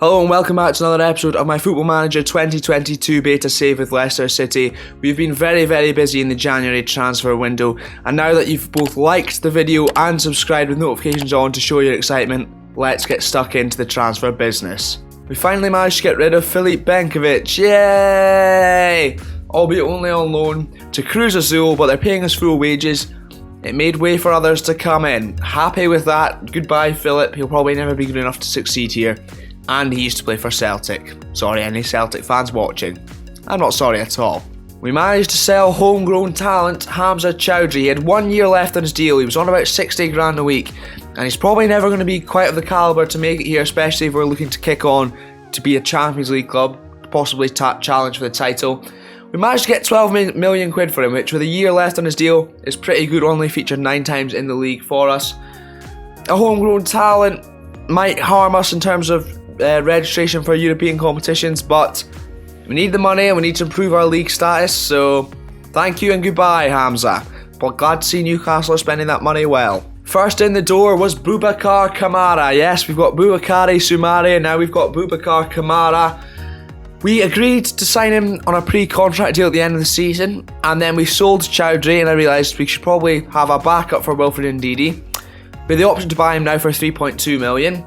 Hello and welcome back to another episode of my Football Manager 2022 beta save with Leicester City. We've been very busy in the January transfer window, and now that you've both liked the video and subscribed with notifications on to show your excitement, let's get stuck into the transfer business. We finally managed to get rid of Filip Benkovic, yay! Albeit only on loan to Cruz Azul, but they're paying us full wages. It made way for others to come in. Happy with that. Goodbye Filip, he'll probably never be good enough to succeed here. And he used to play for Celtic. Sorry, any Celtic fans watching. I'm not sorry at all. We managed to sell homegrown talent Hamza Chowdhury. He had 1 year left on his deal. He was on about 60 grand a week. And he's probably never going to be quite of the calibre to make it here, especially if we're looking to kick on to be a Champions League club, possibly challenge for the title. We managed to get 12 million quid for him, which with a year left on his deal is pretty good. Only featured 9 times in the league for us. A homegrown talent might harm us in terms of registration for European competitions, but we need the money and we need to improve our league status, so thank you and goodbye Hamza, but glad to see Newcastle are spending that money well. First in the door was Boubacar Kamara. Yes, we've got Boubakary Soumaré and now we've got Boubacar Kamara. We agreed to sign him on a pre-contract deal at the end of the season, and then we sold Chowdhury, and I realised we should probably have a backup for Wilfred Ndidi. With the option to buy him now for 3.2 million.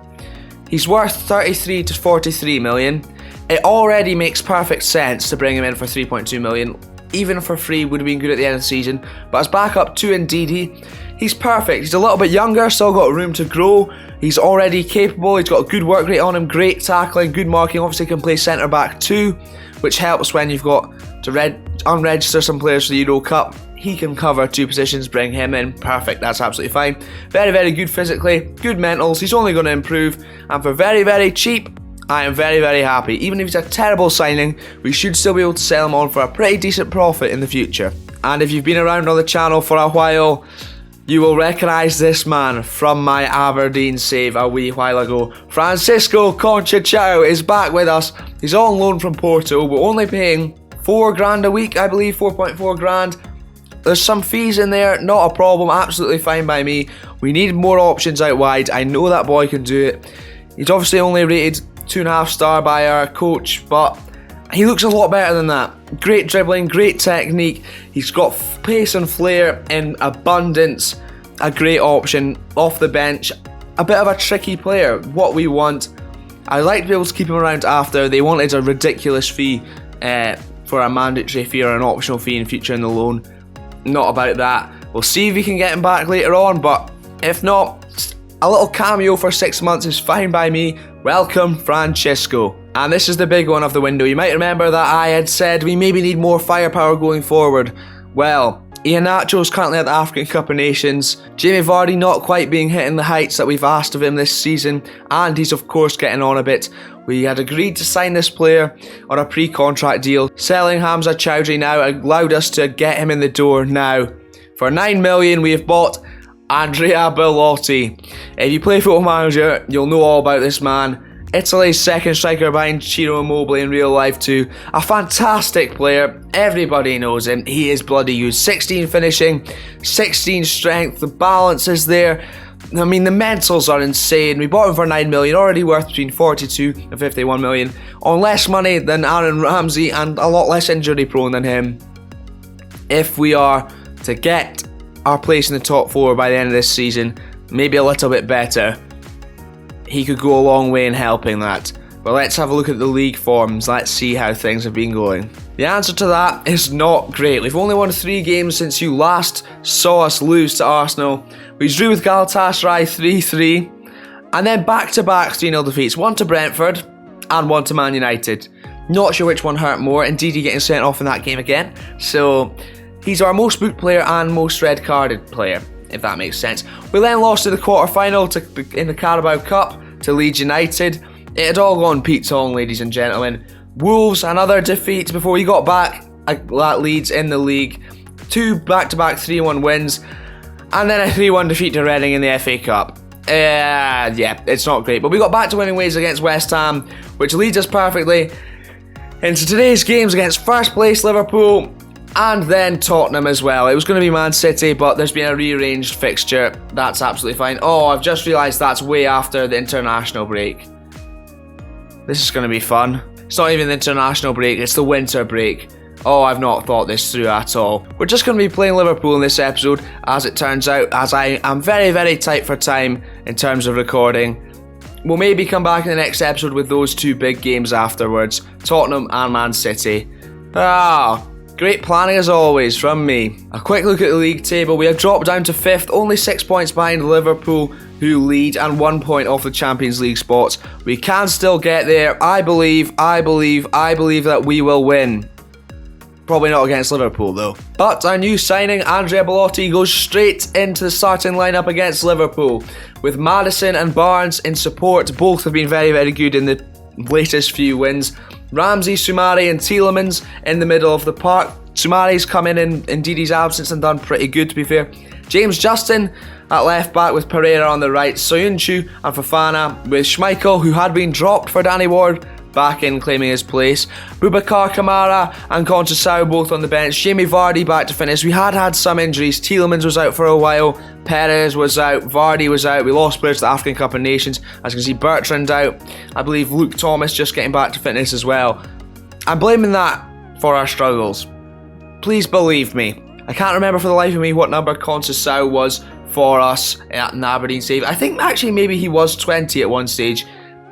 He's worth 33 to 43 million. It already makes perfect sense to bring him in for 3.2 million. Even for free would have been good at the end of the season. But as backup to Ndidi, he's perfect. He's a little bit younger, still got room to grow. He's already capable, he's got a good work rate on him, great tackling, good marking. Obviously can play centre back too, which helps when you've got to unregister some players for the Euro Cup. He can cover 2 positions, bring him in, perfect, that's absolutely fine. Very good physically, good mentals, he's only going to improve, and for very cheap, I am very happy. Even if he's a terrible signing, we should still be able to sell him on for a pretty decent profit in the future. And if you've been around on the channel for a while, you will recognise this man from my Aberdeen save a wee while ago. Francisco Concha is back with us. He's on loan from Porto, we're only paying 4 grand a week, I believe, 4.4 grand. There's some fees in there, not a problem, absolutely fine by me. We need more options out wide, I know that boy can do it. He's obviously only rated 2.5 star by our coach, but he looks a lot better than that. Great dribbling, great technique, he's got pace and flair in abundance. A great option, off the bench, a bit of a tricky player, what we want. I'd like to be able to keep him around after. They wanted a ridiculous fee for a mandatory fee or an optional fee in future in the loan. Not about that. We'll see if we can get him back later on, but if not, a little cameo for 6 months is fine by me. Welcome, Francisco. And this is the big one of the window. You might remember that I had said we maybe need more firepower going forward. Well, Iheanacho is currently at the African Cup of Nations. Jamie Vardy not quite being hitting the heights that we've asked of him this season, and he's of course getting on a bit. We had agreed to sign this player on a pre-contract deal. Selling Hamza Chowdhury now allowed us to get him in the door now. For 9 million we have bought Andrea Bellotti. If you play Football Manager, you'll know all about this man. Italy's second striker behind Ciro Immobile in real life too. A fantastic player, everybody knows him, he is bloody good. 16 finishing, 16 strength, the balance is there. I mean, the mentals are insane. We bought him for 9 million, already worth between 42 and 51 million, on less money than Aaron Ramsey and a lot less injury prone than him. If we are to get our place in the top 4 by the end of this season, maybe a little bit better, he could go a long way in helping that. But let's have a look at the league forms, let's see how things have been going. The answer to that is not great. We've only won 3 games since you last saw us lose to Arsenal. We drew with Galatasaray 3-3, and then back-to-back 3-0 defeats, one to Brentford and one to Man United. Not sure which one hurt more, indeed he getting sent off in that game again. So he's our most booked player and most red-carded player, if that makes sense. We then lost in the quarter-final in the Carabao Cup to Leeds United. It had all gone pizza on, ladies and gentlemen. Wolves, another defeat before we got back at Leeds in the league. 2 back-to-back 3-1 wins, and then a 3-1 defeat to Reading in the FA Cup. Yeah, it's not great. But we got back to winning ways against West Ham, which leads us perfectly into today's games against first place Liverpool and then Tottenham as well. It was going to be Man City, but there's been a rearranged fixture. That's absolutely fine. Oh, I've just realised that's way after the international break. This is going to be fun. It's not even the international break, it's the winter break. Oh, I've not thought this through at all. We're just going to be playing Liverpool in this episode, as it turns out, as I am very, very tight for time in terms of recording. We'll maybe come back in the next episode with those two big games afterwards, Tottenham and Man City. Great planning as always from me. A quick look at the league table. We have dropped down to 5th, only 6 points behind Liverpool, who lead, and 1 point off the Champions League spots. We can still get there. I believe that we will win. Probably not against Liverpool though. But our new signing, Andrea Belotti, goes straight into the starting lineup against Liverpool. With Maddison and Barnes in support, both have been very, very good in the latest few wins. Ramsey, Soumare and Tielemans in the middle of the park. Soumare's come in Ndidi's absence and done pretty good, to be fair. James Justin at left back with Pereira on the right. Soyuncu and Fofana with Schmeichel, who had been dropped for Danny Ward, back in claiming his place. Boubacar Kamara and Conceição both on the bench. Jamie Vardy back to fitness. We had some injuries. Tielemans was out for a while. Perez was out. Vardy was out. We lost players to the African Cup of Nations. As you can see, Bertrand out. I believe Luke Thomas just getting back to fitness as well. I'm blaming that for our struggles. Please believe me. I can't remember for the life of me what number Conceição was for us at an Aberdeen save. I think actually maybe he was 20 at one stage.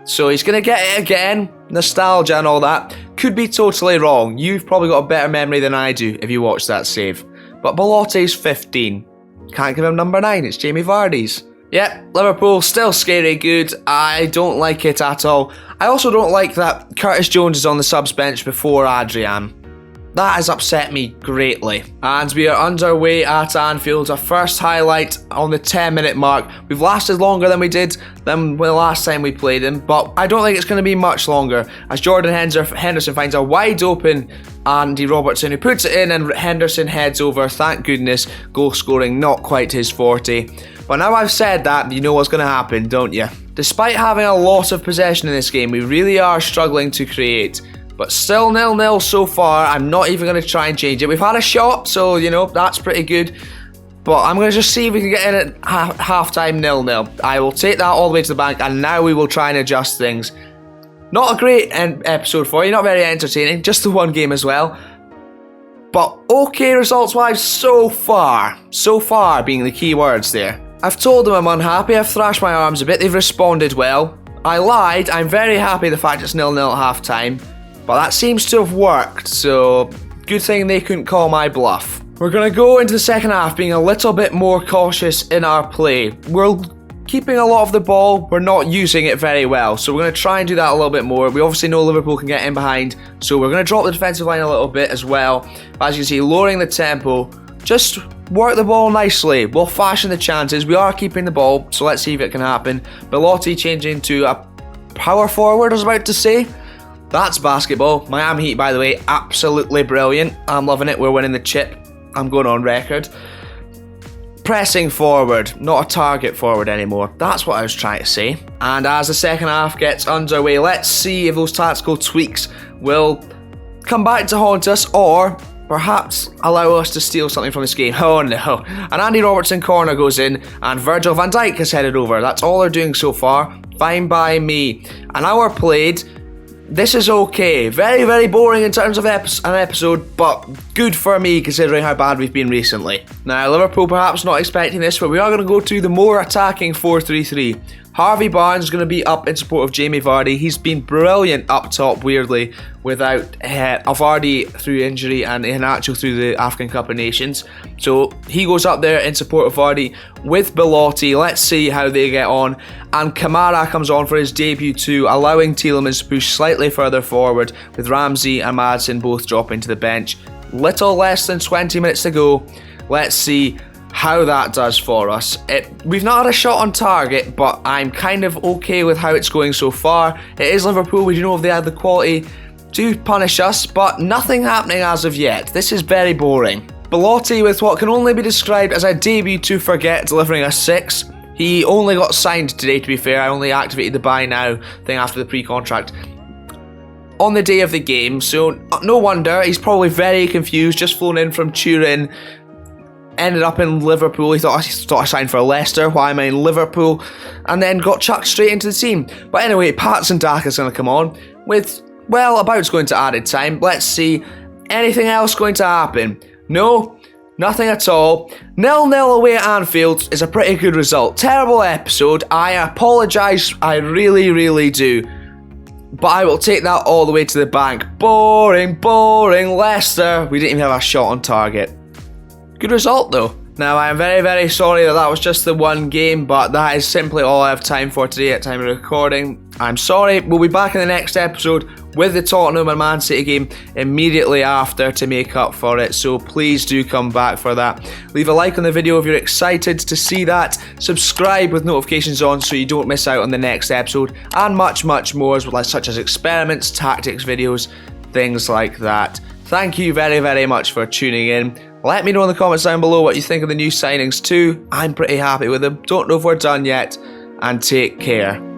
So he's going to get it again. Nostalgia and all that. Could be totally wrong. You've probably got a better memory than I do if you watch that save. But Belotti's 15. Can't give him number 9. It's Jamie Vardy's. Yep, Liverpool still scary good. I don't like it at all. I also don't like that Curtis Jones is on the subs bench before Adrian. That has upset me greatly. And we are underway at Anfield. Our first highlight on the 10-minute mark. We've lasted longer than we did than the last time we played him, but I don't think it's going to be much longer, as Jordan Henderson finds a wide open Andy Robertson, who puts it in, and Henderson heads over. Thank goodness. Goal scoring not quite his forte. But now I've said that, you know what's going to happen, don't you? Despite having a lot of possession in this game, we really are struggling to create. But still 0-0 so far. I'm not even going to try and change it. We've had a shot, so, you know, that's pretty good. But I'm going to just see if we can get in at half-time 0-0. I will take that all the way to the bank, and now we will try and adjust things. Not a great episode for you, not very entertaining, just the one game as well. But okay results-wise so far. So far being the key words there. I've told them I'm unhappy, I've thrashed my arms a bit, they've responded well. I lied, I'm very happy the fact it's 0-0 at half-time. But that seems to have worked, so good thing they couldn't call my bluff. We're going to go into the second half being a little bit more cautious in our play. We're keeping a lot of the ball, we're not using it very well, so we're going to try and do that a little bit more. We obviously know Liverpool can get in behind, so we're going to drop the defensive line a little bit as well. As you can see, lowering the tempo, just work the ball nicely. We'll fashion the chances, we are keeping the ball, so let's see if it can happen. Belotti changing to a power forward, I was about to say. That's basketball. Miami Heat, by the way, absolutely brilliant. I'm loving it. We're winning the chip. I'm going on record. Pressing forward, not a target forward anymore. That's what I was trying to say. And as the second half gets underway, let's see if those tactical tweaks will come back to haunt us, or perhaps allow us to steal something from this game. Oh no. An Andy Robertson corner goes in, and Virgil van Dijk has headed over. That's all they're doing so far. Fine by me. An hour played. This is okay. Very, very boring in terms of an episode, but good for me considering how bad we've been recently. Now, Liverpool perhaps not expecting this, but we are going to go to the more attacking 4-3-3. Harvey Barnes is going to be up in support of Jamie Vardy. He's been brilliant up top, weirdly, without Vardy through injury and Iheanacho through the African Cup of Nations. So he goes up there in support of Vardy with Belotti. Let's see how they get on. And Kamara comes on for his debut too, allowing Tielemans to push slightly further forward, with Ramsey and Maddison both dropping to the bench. Little less than 20 minutes to go. Let's see how that does for us. We've not had a shot on target, but I'm kind of okay with how it's going so far. It is Liverpool, we do know if they had the quality to punish us, but nothing happening as of yet. This is very boring. Belotti with what can only be described as a debut to forget, delivering a 6. He only got signed today, to be fair. I only activated the buy now thing after the pre-contract on the day of the game, so no wonder he's probably very confused, just flown in from Turin. ended up in Liverpool. He thought I signed for Leicester. Why am I in Liverpool? And then got chucked straight into the team. But anyway, Patson Daka is going to come on with, well, about to go into added time. Let's see. Anything else going to happen? No? Nothing at all. 0-0 away at Anfield is a pretty good result. Terrible episode. I apologise. I really, really do. But I will take that all the way to the bank. Boring, boring Leicester. We didn't even have a shot on target. Good result though. Now I am very, very sorry that was just the one game, but that is simply all I have time for today at time of recording. I'm sorry. We'll be back in the next episode with the Tottenham and Man City game immediately after to make up for it, so please do come back for that. Leave a like on the video if you're excited to see that. Subscribe with notifications on so you don't miss out on the next episode, and much, much more, such as experiments, tactics videos, things like that. Thank you very, very much for tuning in. Let me know in the comments down below what you think of the new signings too. I'm pretty happy with them. Don't know if we're done yet, and take care.